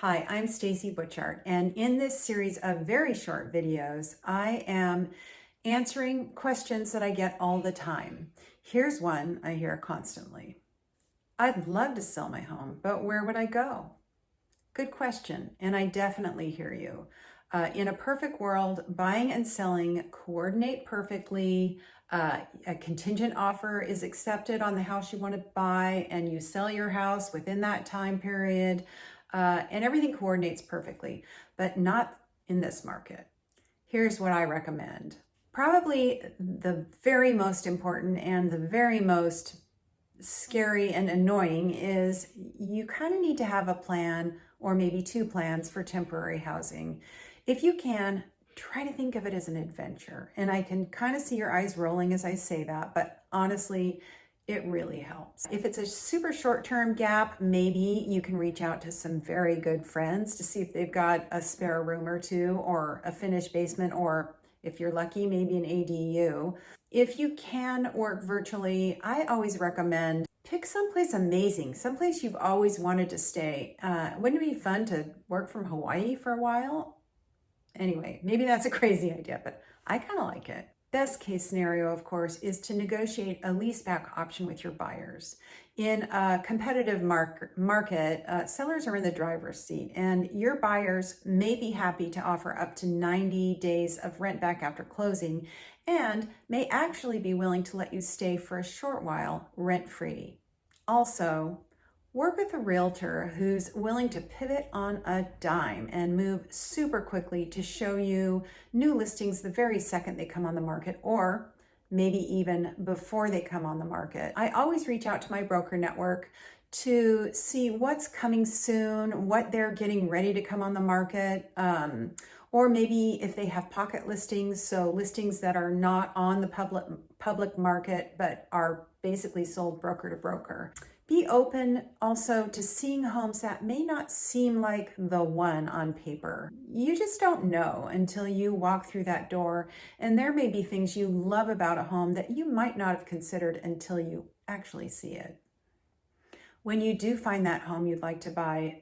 Hi, I'm Stacy Butchart, and in this series of very short videos, I am answering questions that I get all the time. Here's one I hear constantly. I'd love to sell my home, but where would I go? Good question, and I definitely hear you. In a perfect world, buying and selling coordinate perfectly. A contingent offer is accepted on the house you want to buy, and you sell your house within that time period, and everything coordinates perfectly, but not in this market. Here's what I recommend. Probably the very most important and the very most scary and annoying is you kind of need to have a plan or maybe two plans for temporary housing. If you can, try to think of it as an adventure. And I can kind of see your eyes rolling as I say that, but honestly, it really helps. If it's a super short-term gap, maybe you can reach out to some very good friends to see if they've got a spare room or two or a finished basement, or if you're lucky, maybe an ADU. If you can work virtually, I always recommend pick someplace amazing, someplace you've always wanted to stay. Wouldn't it be fun to work from Hawaii for a while? Anyway, maybe that's a crazy idea, but I kind of like it. Best case scenario, of course, is to negotiate a leaseback option with your buyers. In a competitive market, sellers are in the driver's seat, and your buyers may be happy to offer up to 90 days of rent back after closing, and may actually be willing to let you stay for a short while rent-free. Also, work with a realtor who's willing to pivot on a dime and move super quickly to show you new listings the very second they come on the market, or maybe even before they come on the market. I always reach out to my broker network to see what's coming soon, what they're getting ready to come on the market, or maybe if they have pocket listings, so listings that are not on the public market but are basically sold broker to broker. Be open also to seeing homes that may not seem like the one on paper. You just don't know until you walk through that door, and there may be things you love about a home that you might not have considered until you actually see it. When you do find that home you'd like to buy,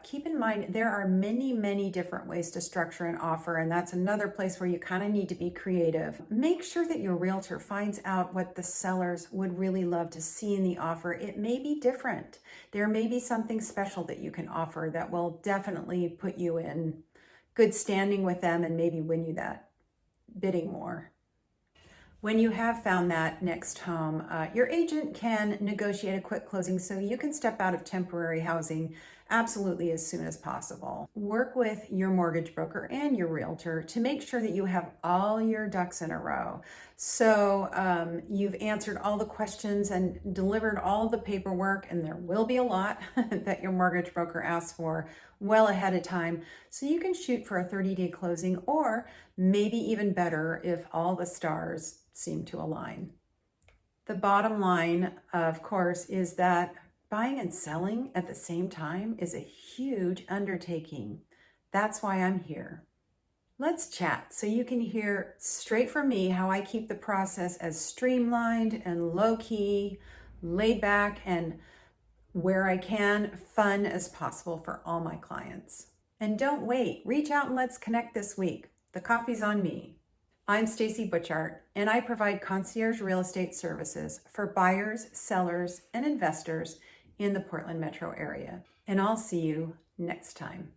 keep in mind there are many different ways to structure an offer, and that's another place where you kind of need to be creative. Make sure that your realtor finds out what the sellers would really love to see in the offer. It may be different. There may be something special that you can offer that will definitely put you in good standing with them and maybe win you that bidding war. When you have found that next home, your agent can negotiate a quick closing so you can step out of temporary housing absolutely as soon as possible. Work with your mortgage broker and your realtor to make sure that you have all your ducks in a row. So you've answered all the questions and delivered all the paperwork, and there will be a lot that your mortgage broker asks for well ahead of time, so you can shoot for a 30-day closing, or maybe even better if all the stars seem to align. The bottom line, of course, is that buying and selling at the same time is a huge undertaking. That's why I'm here. Let's chat so you can hear straight from me how I keep the process as streamlined and low-key, laid back, and where I can, fun as possible for all my clients. And don't wait, reach out and let's connect this week. The coffee's on me. I'm Stacy Butchart, and I provide concierge real estate services for buyers, sellers, and investors in the Portland metro area. And I'll see you next time.